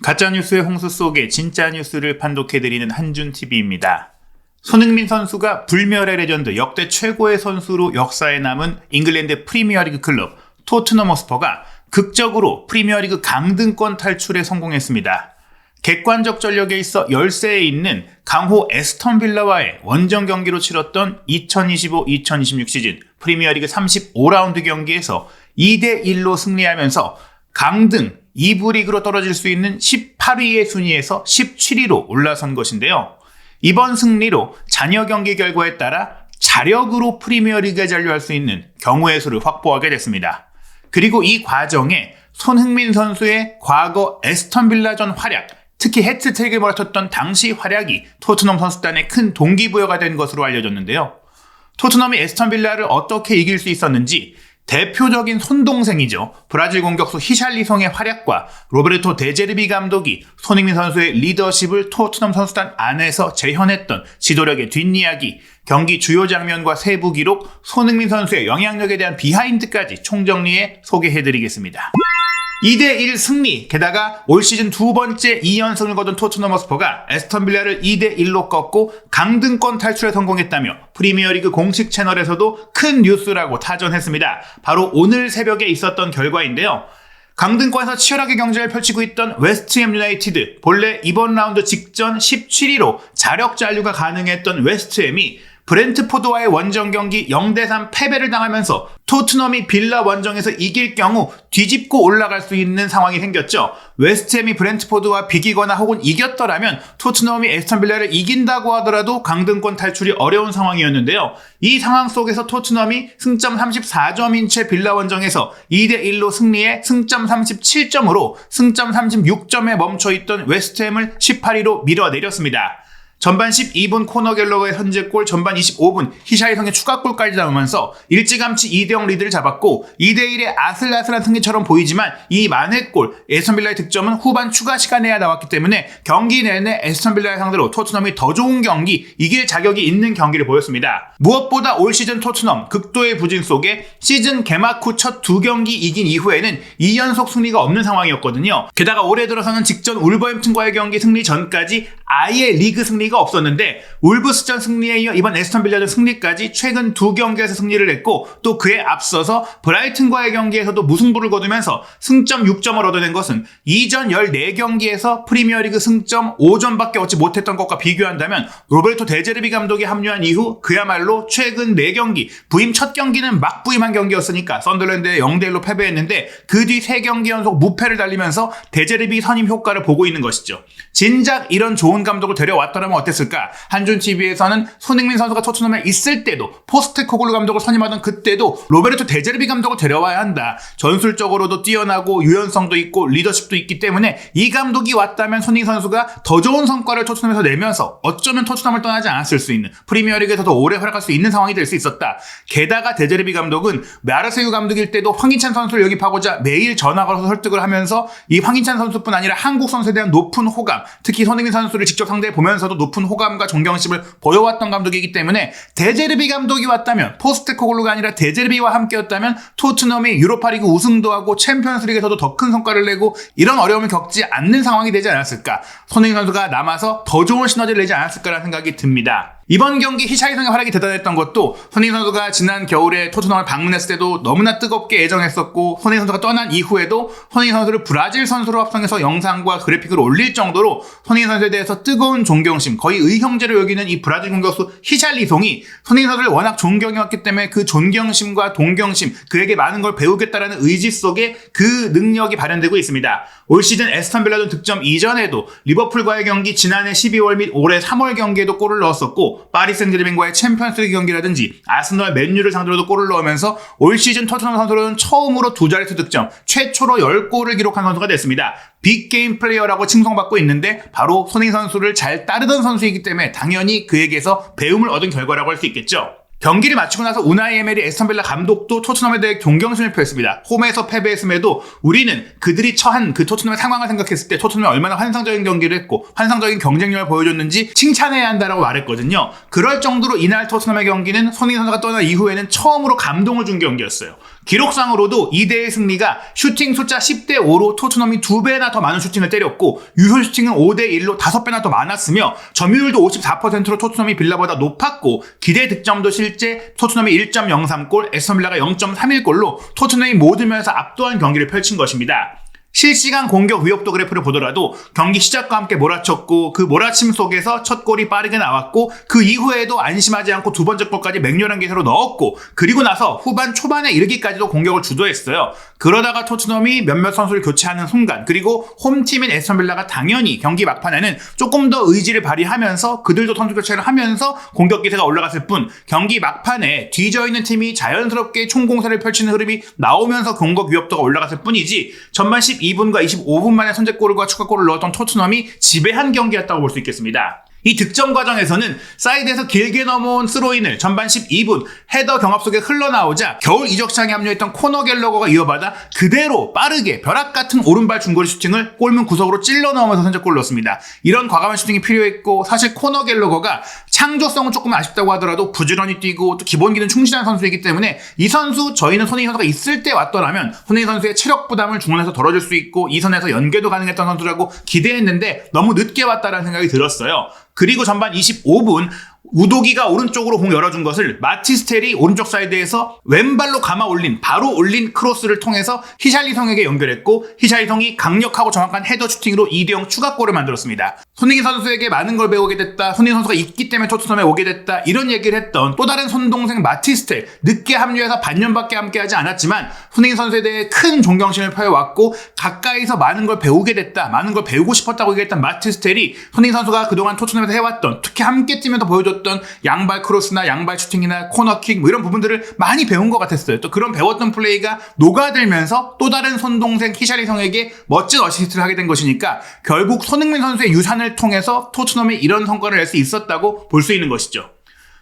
가짜뉴스의 홍수 속에 진짜 뉴스를 판독해드리는 한준TV입니다. 손흥민 선수가 불멸의 레전드 역대 최고의 선수로 역사에 남은 잉글랜드 프리미어리그 클럽 토트넘 허스퍼가 극적으로 프리미어리그 강등권 탈출에 성공했습니다. 객관적 전력에 있어 열세에 있는 강호 에스턴 빌라와의 원정 경기로 치렀던 2025-2026 시즌 프리미어리그 35라운드 경기에서 2대1로 승리하면서 강등 2부 리그로 떨어질 수 있는 18위의 순위에서 17위로 올라선 것인데요. 이번 승리로 잔여 경기 결과에 따라 자력으로 프리미어리그에 잔류할 수 있는 경우의 수를 확보하게 됐습니다. 그리고 이 과정에 손흥민 선수의 과거 에스턴 빌라전 활약, 특히 해트트릭을 몰아쳤던 당시 활약이 토트넘 선수단의 큰 동기부여가 된 것으로 알려졌는데요. 토트넘이 에스턴 빌라를 어떻게 이길 수 있었는지 대표적인 손동생이죠. 브라질 공격수 히샬리송의 활약과 로베르토 데제르비 감독이 손흥민 선수의 리더십을 토트넘 선수단 안에서 재현했던 지도력의 뒷이야기, 경기 주요 장면과 세부 기록, 손흥민 선수의 영향력에 대한 비하인드까지 총정리해 소개해드리겠습니다. 2대1 승리, 게다가 올 시즌 두 번째 2연승을 거둔 토트넘 허스퍼가 에스턴 빌라를 2대1로 꺾고 강등권 탈출에 성공했다며 프리미어리그 공식 채널에서도 큰 뉴스라고 타전했습니다. 바로 오늘 새벽에 있었던 결과인데요. 강등권에서 치열하게 경쟁을 펼치고 있던 웨스트햄 유나이티드, 본래 이번 라운드 직전 17위로 자력 잔류가 가능했던 웨스트햄이 브렌트포드와의 원정 경기 0대3 패배를 당하면서 토트넘이 빌라 원정에서 이길 경우 뒤집고 올라갈 수 있는 상황이 생겼죠. 웨스트햄이 브렌트포드와 비기거나 혹은 이겼더라면 토트넘이 에스턴 빌라를 이긴다고 하더라도 강등권 탈출이 어려운 상황이었는데요. 이 상황 속에서 토트넘이 승점 34점인 채 빌라 원정에서 2대1로 승리해 승점 37점으로 승점 36점에 멈춰있던 웨스트햄을 18위로 밀어내렸습니다. 전반 12분 코너 갤러거의 선제골, 전반 25분 히샤이성의 추가골까지 나오면서 일찌감치 2대0 리드를 잡았고 2대1의 아슬아슬한 승리처럼 보이지만 이 만회골, 에스턴 빌라의 득점은 후반 추가 시간에야 나왔기 때문에 경기 내내 에스턴 빌라의 상대로 토트넘이 더 좋은 경기, 이길 자격이 있는 경기를 보였습니다. 무엇보다 올 시즌 토트넘 극도의 부진 속에 시즌 개막 후 첫 두 경기 이긴 이후에는 2연속 승리가 없는 상황이었거든요. 게다가 올해 들어서는 직전 울버햄튼과의 경기 승리 전까지 아예 리그 승리가 없었는데 울브스전 승리에 이어 이번 에스턴 빌라전 승리까지 최근 두 경기에서 승리를 했고 또 그에 앞서서 브라이튼과의 경기에서도 무승부를 거두면서 승점 6점을 얻어낸 것은 이전 14경기에서 프리미어리그 승점 5점밖에 얻지 못했던 것과 비교한다면 로베르토 데제르비 감독이 합류한 이후 그야말로 최근 4경기, 부임 첫 경기는 막 부임한 경기였으니까 썬더랜드에 0대1로 패배했는데 그 뒤 3경기 연속 무패를 달리면서 데제르비 선임 효과를 보고 있는 것이죠. 진작 이런 좋은 감독을 데려왔더라면 어땠을까? 한준TV에서는 손흥민 선수가 토트넘에 있을 때도 포스테코글루 감독을 선임하던 그때도 로베르토 데제르비 감독을 데려와야 한다. 전술적으로도 뛰어나고 유연성도 있고 리더십도 있기 때문에 이 감독이 왔다면 손흥민 선수가 더 좋은 성과를 토트넘에서 내면서 어쩌면 토트넘을 떠나지 않았을 수 있는, 프리미어리그에서도 오래 활약할 수 있는 상황이 될 수 있었다. 게다가 데제르비 감독은 마르세유 감독일 때도 황희찬 선수를 영입하고자 매일 전화 걸어서 설득을 하면서 이 황희찬 선수뿐 아니라 한국 선수에 대한 높은 호감, 특히 손흥민 선수를 직접 상대해 보면서도 높은 호감과 존경심을 보여왔던 감독이기 때문에 데제르비 감독이 왔다면, 포스테코글루가 아니라 데제르비와 함께였다면 토트넘이 유로파리그 우승도 하고 챔피언스리그에서도 더 큰 성과를 내고 이런 어려움을 겪지 않는 상황이 되지 않았을까, 손흥민 선수가 남아서 더 좋은 시너지를 내지 않았을까라는 생각이 듭니다. 이번 경기 히샤이성의 활약이 대단했던 것도 손흥민 선수가 지난 겨울에 토트넘을 방문했을 때도 너무나 뜨겁게 애정했었고, 손흥민 선수가 떠난 이후에도 손흥민 선수를 브라질 선수로 합성해서 영상과 그래픽을 올릴 정도로 손흥민 선수에 대해서 뜨거운 존경심, 거의 의형제로 여기는 이 브라질 공격수 히샬리송이 손흥민 선수를 워낙 존경해왔기 때문에 그 존경심과 동경심, 그에게 많은 걸 배우겠다라는 의지 속에 그 능력이 발현되고 있습니다. 올 시즌 에스턴 빌라전 득점 이전에도 리버풀과의 경기, 지난해 12월 및 올해 3월 경기에도 골을 넣었었고, 파리 생제르맹과의 챔피언스리그 경기라든지 아스널, 맨유를 상대로도 골을 넣으면서 올 시즌 토트넘 선수로는 처음으로 두 자릿수 득점, 최초로 10골을 기록한 선수가 됐습니다. 빅게임 플레이어라고 칭송받고 있는데 바로 손흥민 선수를 잘 따르던 선수이기 때문에 당연히 그에게서 배움을 얻은 결과라고 할 수 있겠죠. 경기를 마치고 나서 우나이 에메리 에스턴 빌라 감독도 토트넘에 대해 존경심을 표했습니다. 홈에서 패배했음에도 우리는 그들이 처한 그 토트넘의 상황을 생각했을 때 토트넘이 얼마나 환상적인 경기를 했고 환상적인 경쟁력을 보여줬는지 칭찬해야 한다라고 말했거든요. 그럴 정도로 이날 토트넘의 경기는 손흥민 선수가 떠난 이후에는 처음으로 감동을 준 경기였어요. 기록상으로도 2대1 승리가 슈팅 숫자 10대5로 토트넘이 2배나 더 많은 슈팅을 때렸고 유효 슈팅은 5대1로 5배나 더 많았으며 점유율도 54%로 토트넘이 빌라보다 높았고 기대 득점도 실제 토트넘이 1.03골, 에스턴빌라가 0.31골로 토트넘이 모든 면에서 압도한 경기를 펼친 것입니다. 실시간 공격 위협도 그래프를 보더라도 경기 시작과 함께 몰아쳤고 그 몰아침 속에서 첫 골이 빠르게 나왔고 그 이후에도 안심하지 않고 두 번째 골까지 맹렬한 기세로 넣었고 그리고 나서 후반 초반에 이르기까지도 공격을 주도했어요. 그러다가 토트넘이 몇몇 선수를 교체하는 순간 그리고 홈팀인 에스턴빌라가 당연히 경기 막판에는 조금 더 의지를 발휘하면서 그들도 선수 교체를 하면서 공격 기세가 올라갔을 뿐 경기 막판에 뒤져있는 팀이 자연스럽게 총공세를 펼치는 흐름이 나오면서 공격 위협도가 올라갔을 뿐이지 전반 12분과 25분 만에 선제골과 추가골을 넣었던 토트넘이 지배한 경기였다고 볼 수 있겠습니다. 이 득점 과정에서는 사이드에서 길게 넘어온 스로인을 전반 12분 헤더 경합 속에 흘러나오자 겨울 이적장에 합류했던 코너 갤러거가 이어받아 그대로 빠르게 벼락 같은 오른발 중거리 슈팅을 골문 구석으로 찔러 넣으면서 선제골을 넣었습니다. 이런 과감한 슈팅이 필요했고 사실 코너 갤러거가 창조성은 조금 아쉽다고 하더라도 부지런히 뛰고 또 기본기는 충실한 선수이기 때문에 이 선수 저희는 손흥민 선수가 있을 때 왔더라면 손흥민 선수의 체력 부담을 중원에서 덜어줄 수 있고 이 선에서 연계도 가능했던 선수라고 기대했는데 너무 늦게 왔다라는 생각이 들었어요. 그리고 전반 25분 우도기가 오른쪽으로 공 열어준 것을 마티스텔이 오른쪽 사이드에서 왼발로 감아 올린 바로 올린 크로스를 통해서 히샬리송에게 연결했고 히샬리송이 강력하고 정확한 헤더 슈팅으로 2대0 추가골을 만들었습니다. 손흥민 선수에게 많은 걸 배우게 됐다. 손흥민 선수가 있기 때문에 토트넘에 오게 됐다. 이런 얘기를 했던 또 다른 손동생 마티스텔 늦게 합류해서 반년밖에 함께하지 않았지만 손흥민 선수에 대해 큰 존경심을 표해왔고 가까이서 많은 걸 배우게 됐다. 많은 걸 배우고 싶었다고 얘기했던 마티스텔이 손흥민 선수가 그동안 토트넘에서 해왔던 특히 함께 뛰면서 보여줬던 양발 크로스나 양발 슈팅이나 코너킥 뭐 이런 부분들을 많이 배운 것 같았어요. 또 그런 배웠던 플레이가 녹아들면서 또 다른 손동생 히샬리송에게 멋진 어시스트를 하게 된 것이니까 결국 손흥민 선수의 유산을 통해서 토트넘이 이런 성과를 낼 수 있었다고 볼 수 있는 것이죠.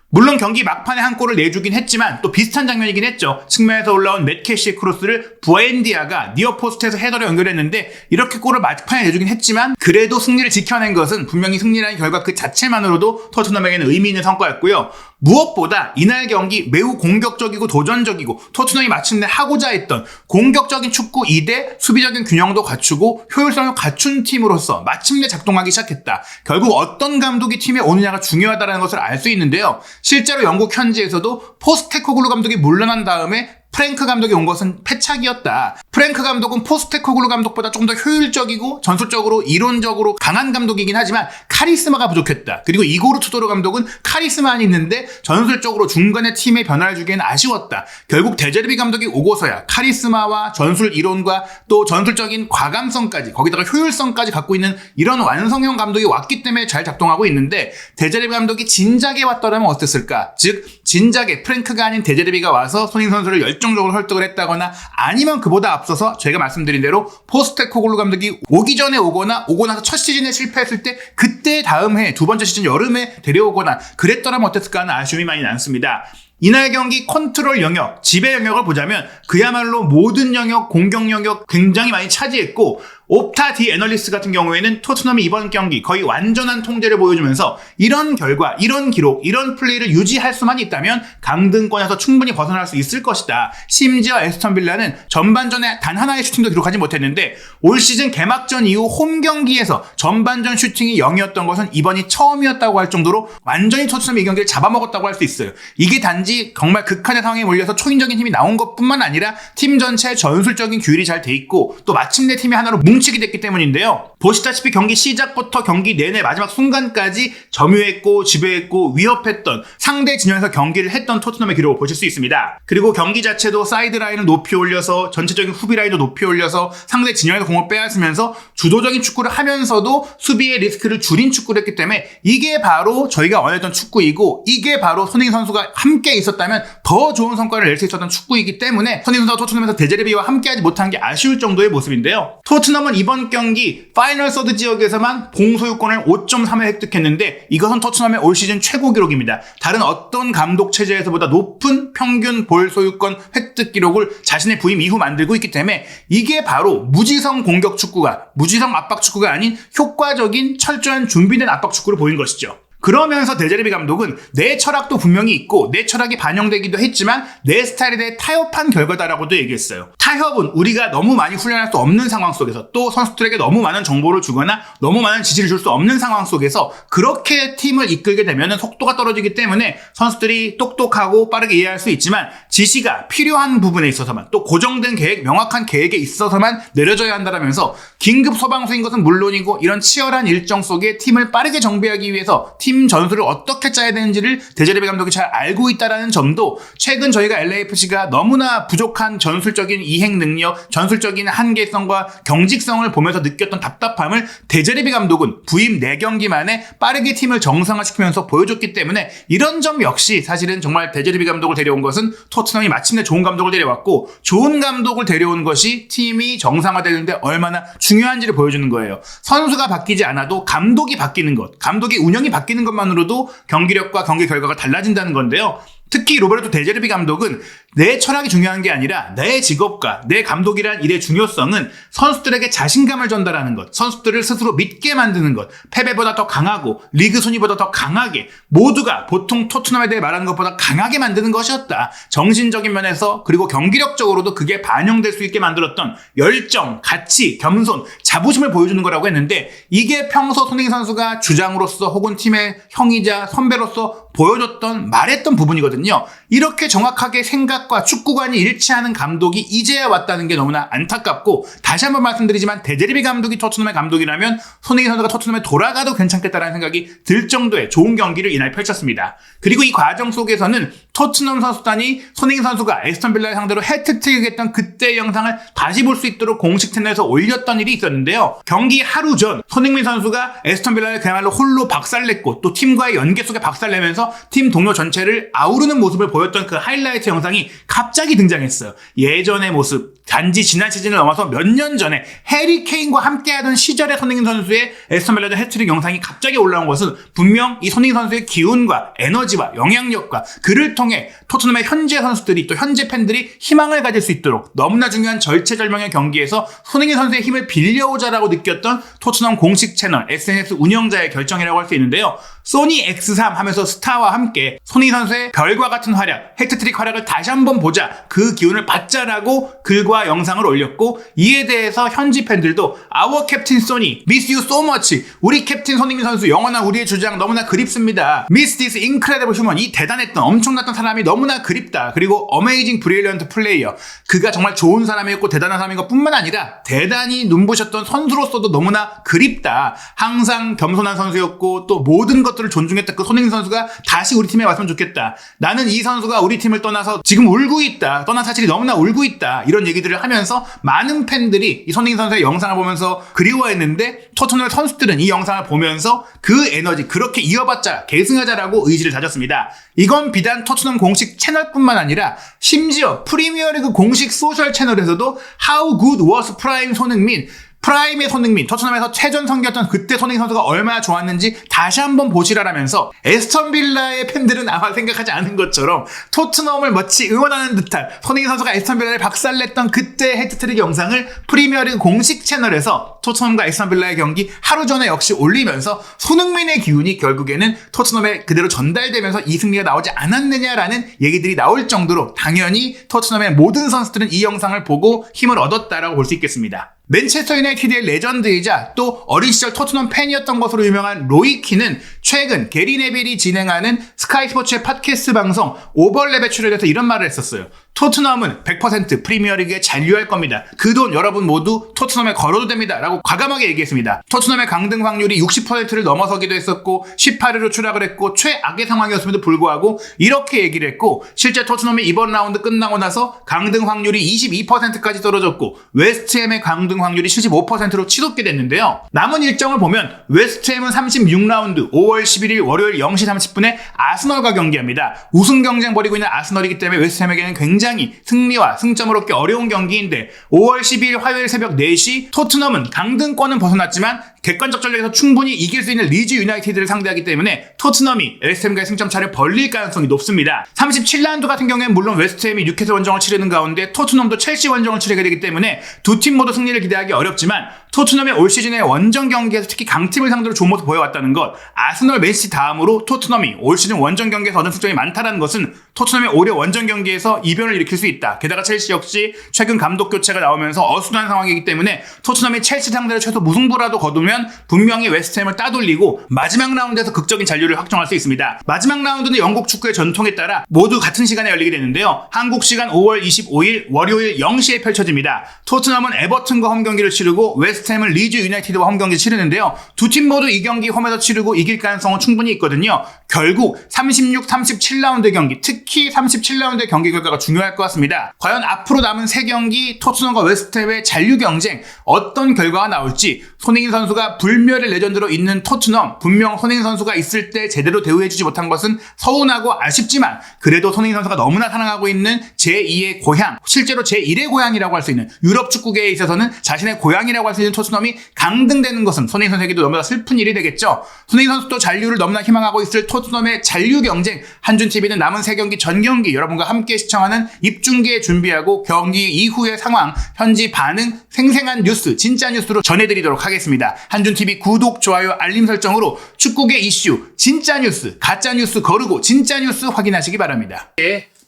물론 경기 막판에 한 골을 내주긴 했지만 또 비슷한 장면이긴 했죠. 측면에서 올라온 맷캐시의 크로스를 부엔디아가 니어포스트에서 헤더로 연결했는데 이렇게 골을 막판에 내주긴 했지만 그래도 승리를 지켜낸 것은 분명히 승리라는 결과 그 자체만으로도 토트넘에게는 의미 있는 성과였고요. 무엇보다 이날 경기 매우 공격적이고 도전적이고 토트넘이 마침내 하고자 했던 공격적인 축구 2대 수비적인 균형도 갖추고 효율성을 갖춘 팀으로서 마침내 작동하기 시작했다. 결국 어떤 감독이 팀에 오느냐가 중요하다는 것을 알 수 있는데요. 실제로 영국 현지에서도 포스테코글루 감독이 물러난 다음에 프랭크 감독이 온 것은 패착이었다. 프랭크 감독은 포스테코글루 감독보다 조금 더 효율적이고 전술적으로 이론적으로 강한 감독이긴 하지만 카리스마가 부족했다. 그리고 이고르 투도르 감독은 카리스마는 있는데 전술적으로 중간에 팀에 변화를 주기에는 아쉬웠다. 결국 데제르비 감독이 오고서야 카리스마와 전술 이론과 또 전술적인 과감성까지 거기다가 효율성까지 갖고 있는 이런 완성형 감독이 왔기 때문에 잘 작동하고 있는데 데제르비 감독이 진작에 왔더라면 어땠을까? 즉 진작에 프랭크가 아닌 데제르비가 와서 손흥민 선수를 열정적으로 설득을 했다거나 아니면 그보다 앞서서 제가 말씀드린 대로 포스테코글루 감독이 오기 전에 오거나 오고 나서 첫 시즌에 실패했을 때 그때 다음 해 두 번째 시즌 여름에 데려오거나 그랬더라면 어땠을까 하는 아쉬움이 많이 남습니다. 이날 경기 컨트롤 영역, 지배 영역을 보자면 그야말로 모든 영역, 공격 영역 굉장히 많이 차지했고 옵타 디 애널리스트 같은 경우에는 토트넘이 이번 경기 거의 완전한 통제를 보여주면서 이런 결과, 이런 기록, 이런 플레이를 유지할 수만 있다면 강등권에서 충분히 벗어날 수 있을 것이다. 심지어 에스턴 빌라는 전반전에 단 하나의 슈팅도 기록하지 못했는데 올 시즌 개막전 이후 홈 경기에서 전반전 슈팅이 0이었던 것은 이번이 처음이었다고 할 정도로 완전히 토트넘이 이 경기를 잡아먹었다고 할 수 있어요. 이게 단지 정말 극한의 상황에 몰려서 초인적인 힘이 나온 것뿐만 아니라 팀 전체의 전술적인 규율이 잘 돼 있고 또 마침내 팀이 하나로 뭉치게 됐기 때문인데요. 보시다시피 경기 시작부터 경기 내내 마지막 순간까지 점유했고 지배했고 위협했던 상대 진영에서 경기를 했던 토트넘의 기록을 보실 수 있습니다. 그리고 경기 자체도 사이드라인을 높이 올려서 전체적인 수비 라인도 높이 올려서 상대 진영에서 공을 빼앗으면서 주도적인 축구를 하면서도 수비의 리스크를 줄인 축구를 했기 때문에 이게 바로 저희가 원했던 축구이고 이게 바로 손흥민 선수가 함께 있었다면 더 좋은 성과를 낼 수 있었던 축구이기 때문에 손흥민 선수가 토트넘에서 데제르비와 함께하지 못한 게 아쉬울 정도의 모습인데요. 토트넘은 이번 경기 파이널 서드 지역에서만 공소유권을 5.3회 획득했는데 이것은 토트넘의 올 시즌 최고 기록입니다. 다른 어떤 감독 체제에서보다 높은 평균 볼 소유권 획득 기록을 자신의 부임 이후 만들고 있기 때문에 이게 바로 무지성 공격 축구가 무지성 압박 축구가 아닌 효과적인 철저한 준비된 압박 축구를 보인 것이죠. 그러면서 데제르비 감독은 내 철학도 분명히 있고 내 철학이 반영되기도 했지만 내 스타일에 대해 타협한 결과다라고도 얘기했어요. 타협은 우리가 너무 많이 훈련할 수 없는 상황 속에서 또 선수들에게 너무 많은 정보를 주거나 너무 많은 지시를 줄 수 없는 상황 속에서 그렇게 팀을 이끌게 되면 속도가 떨어지기 때문에 선수들이 똑똑하고 빠르게 이해할 수 있지만 지시가 필요한 부분에 있어서만 또 고정된 계획, 명확한 계획에 있어서만 내려져야 한다라면서 긴급 소방수인 것은 물론이고 이런 치열한 일정 속에 팀을 빠르게 정비하기 위해서 팀 전술을 어떻게 짜야 되는지를 데제르비 감독이 잘 알고 있다는 점도 최근 저희가 LAFC가 너무나 부족한 전술적인 이행 능력, 전술적인 한계성과 경직성을 보면서 느꼈던 답답함을 데제르비 감독은 부임 4경기 만에 빠르게 팀을 정상화시키면서 보여줬기 때문에 이런 점 역시 사실은 정말 데제르비 감독을 데려온 것은 토트넘이 마침내 좋은 감독을 데려왔고 좋은 감독을 데려온 것이 팀이 정상화되는데 얼마나 중요한지를 보여주는 거예요. 선수가 바뀌지 않아도 감독이 바뀌는 것, 감독의 운영이 바뀌는 것만으로도 경기력과 경기 결과가 달라진다는 건데요. 특히 로베르토 데제르비 감독은 내 철학이 중요한 게 아니라 내 직업과 내 감독이란 일의 중요성은 선수들에게 자신감을 전달하는 것, 선수들을 스스로 믿게 만드는 것, 패배보다 더 강하고 리그 순위보다 더 강하게 모두가 보통 토트넘에 대해 말하는 것보다 강하게 만드는 것이었다. 정신적인 면에서 그리고 경기력적으로도 그게 반영될 수 있게 만들었던 열정, 가치, 겸손, 자부심을 보여주는 거라고 했는데 이게 평소 손흥민 선수가 주장으로서 혹은 팀의 형이자 선배로서 보여줬던 말했던 부분이거든요. 이렇게 정확하게 생각과 축구관이 일치하는 감독이 이제야 왔다는 게 너무나 안타깝고 다시 한번 말씀드리지만 데제르비 감독이 토트넘의 감독이라면 손흥민 선수가 토트넘에 돌아가도 괜찮겠다라는 생각이 들 정도의 좋은 경기를 이날 펼쳤습니다. 그리고 이 과정 속에서는 토트넘 선수단이 손흥민 선수가 에스턴 빌라를 상대로 해트트릭 했던 그때의 영상을 다시 볼 수 있도록 공식 채널에서 올렸던 일이 있었는데요. 경기 하루 전 손흥민 선수가 에스턴 빌라를 그야말로 홀로 박살냈고 또 팀과의 연계 속에 박살내면서 팀 동료 전체를 아우르는 모습을 보였던 그 하이라이트 영상이 갑자기 등장했어요. 예전의 모습, 단지 지난 시즌을 넘어서 몇 년 전에 해리 케인과 함께하던 시절의 손흥민 선수의 에스턴 빌라 해트트릭 영상이 갑자기 올라온 것은 분명 이 손흥민 선수의 기운과 에너지와 영향력과 그를 통해 토트넘의 현재 선수들이 또 현재 팬들이 희망을 가질 수 있도록 너무나 중요한 절체절명의 경기에서 손흥민 선수의 힘을 빌려오자라고 느꼈던 토트넘 공식 채널 SNS 운영자의 결정이라고 할 수 있는데요. 소니 X3 하면서 스타와 함께 손흥민 선수의 별과 같은 활약, 해트트릭 활약을 다시 한번 보자, 그 기운을 받자라고 글과 영상을 올렸고 이에 대해서 현지 팬들도 Our Captain Sonny, Miss you so much. 우리 캡틴 손흥민 선수 영원한 우리의 주장 너무나 그립습니다. Miss this incredible human. 이 대단했던 엄청났던 사람이 너무나 그립다. 그리고 Amazing brilliant player. 그가 정말 좋은 사람이었고 대단한 사람인 것뿐만 아니라 대단히 눈부셨던 선수로서도 너무나 그립다. 항상 겸손한 선수였고 또 모든 것들을 존중했던 그 손흥민 선수가 다시 우리 팀에 왔으면 좋겠다. 나는 이 선수가 우리 팀을 떠나서 지금 울고 있다. 떠난 사실이 너무나 울고 있다. 이런 얘기들을 하면서 많은 팬들이 이 손흥민 선수의 영상을 보면서 그리워했는데 토트넘 선수들은 이 영상을 보면서 그 에너지 그렇게 이어받자, 계승하자라고 의지를 다졌습니다. 이건 비단 토트넘 공식 채널뿐만 아니라 심지어 프리미어리그 공식 소셜 채널에서도 How good was Prime 손흥민, 프라임의 손흥민, 토트넘에서 최전성기였던 그때 손흥민 선수가 얼마나 좋았는지 다시 한번 보시라라면서 에스턴 빌라의 팬들은 아마 생각하지 않은 것처럼 토트넘을 마치 응원하는 듯한 손흥민 선수가 에스턴 빌라를 박살냈던 그때 해트트릭 영상을 프리미어리그 공식 채널에서 토트넘과 에스턴 빌라의 경기 하루 전에 역시 올리면서 손흥민의 기운이 결국에는 토트넘에 그대로 전달되면서 이 승리가 나오지 않았느냐라는 얘기들이 나올 정도로 당연히 토트넘의 모든 선수들은 이 영상을 보고 힘을 얻었다라고 볼 수 있겠습니다. 맨체스터 유나이티드의 레전드이자 또 어린 시절 토트넘 팬이었던 것으로 유명한 로이 킨은 최근 게리 네빌이 진행하는 스카이 스포츠의 팟캐스트 방송 오버랩에 출연해서 이런 말을 했었어요. 토트넘은 100% 프리미어리그에 잔류할 겁니다. 그 돈 여러분 모두 토트넘에 걸어도 됩니다. 라고 과감하게 얘기했습니다. 토트넘의 강등 확률이 60%를 넘어서기도 했었고 18위로 추락을 했고 최악의 상황이었음에도 불구하고 이렇게 얘기를 했고 실제 토트넘이 이번 라운드 끝나고 나서 강등 확률이 22%까지 떨어졌고 웨스트햄의 강등 확률이 75%로 치솟게 됐는데요. 남은 일정을 보면 웨스트햄은 36라운드 5월 11일 월요일 0시 30분에 아스널과 경기합니다. 우승 경쟁 벌이고 있는 아스널이기 때문에 웨스트햄에게는 굉장히 승리와 승점을 얻기 어려운 경기인데 5월 12일 화요일 새벽 4시 토트넘은 강등권은 벗어났지만 객관적 전력에서 충분히 이길 수 있는 리즈 유나이티드를 상대하기 때문에 토트넘이 웨스트햄과의 승점 차를 벌릴 가능성이 높습니다. 37라운드 같은 경우에는 물론 웨스트햄이 뉴캐슬 원정을 치르는 가운데 토트넘도 첼시 원정을 치르게 되기 때문에 두 팀 모두 승리를 기대하기 어렵지만 토트넘의 올 시즌의 원정 경기에서 특히 강팀을 상대로 좋은 모습 보여왔다는 것, 아스널, 맨시티 다음으로 토트넘이 올 시즌 원정 경기에서 얻은 승점이 많다는 것은 토트넘의 올해 원정 경기에서 이변을 일으킬 수 있다. 게다가 첼시 역시 최근 감독 교체가 나오면서 어수선한 상황이기 때문에 토트넘이 첼시 상대로 최소 무승부라도 거두면 분명히 웨스트햄을 따돌리고 마지막 라운드에서 극적인 잔류를 확정할 수 있습니다. 마지막 라운드는 영국 축구의 전통에 따라 모두 같은 시간에 열리게 되는데요. 한국 시간 5월 25일 월요일 0시에 펼쳐집니다. 토트넘은 에버튼과 홈경기를 치르고 웨스트햄은 리즈 유나이티드와 홈경기를 치르는데요. 두 팀 모두 이 경기 홈에서 치르고 이길 가능성은 충분히 있거든요. 결국 36, 37라운드 경기, 특히 37라운드 경기 결과가 중요할 것 같습니다. 과연 앞으로 남은 3경기 토트넘과 웨스트햄의 잔류 경쟁 어떤 결과가 나올지, 손흥민 선수가 불멸의 레전드로 있는 토트넘, 분명 손흥민 선수가 있을 때 제대로 대우해주지 못한 것은 서운하고 아쉽지만 그래도 손흥민 선수가 너무나 사랑하고 있는 제2의 고향, 실제로 제1의 고향이라고 할 수 있는 유럽 축구계에 있어서는 자신의 고향이라고 할 수 있는 토트넘이 강등되는 것은 손흥민 선수에게도 너무나 슬픈 일이 되겠죠. 손흥민 선수도 잔류를 너무나 희망하고 있을 토트넘의 잔류 경쟁, 한준TV는 남은 3경기 전 경기 여러분과 함께 시청하는 입중계 준비하고 경기 이후의 상황, 현지 반응, 생생한 뉴스, 진짜 뉴스로 전해드리도록 하겠습니다. 한준TV 구독, 좋아요, 알림 설정으로 축구계 이슈, 진짜 뉴스, 가짜 뉴스 거르고 진짜 뉴스 확인하시기 바랍니다.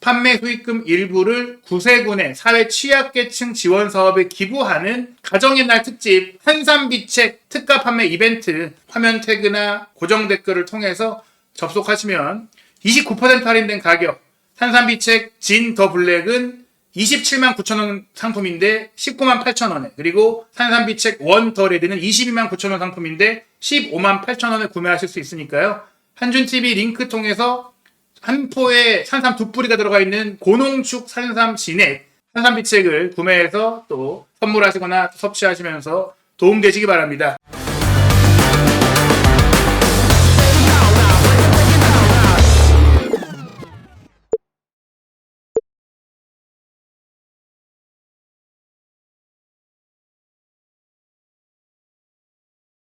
판매 수익금 일부를 구세군의 사회 취약계층 지원 사업에 기부하는 가정의 날 특집 한산비책 특가 판매 이벤트, 화면 태그나 고정 댓글을 통해서 접속하시면 29% 할인된 가격, 산산비책 진 더 블랙은 27만 9천원 상품인데 19만 8천원에, 그리고 산산비책 원 더 레드는 22만 9천원 상품인데 15만 8천원에 구매하실 수 있으니까요. 한준TV 링크 통해서 한 포에 산삼 2뿌리가 들어가 있는 고농축 산삼 진액, 산삼비책을 구매해서 또 선물하시거나 섭취하시면서 도움되시기 바랍니다.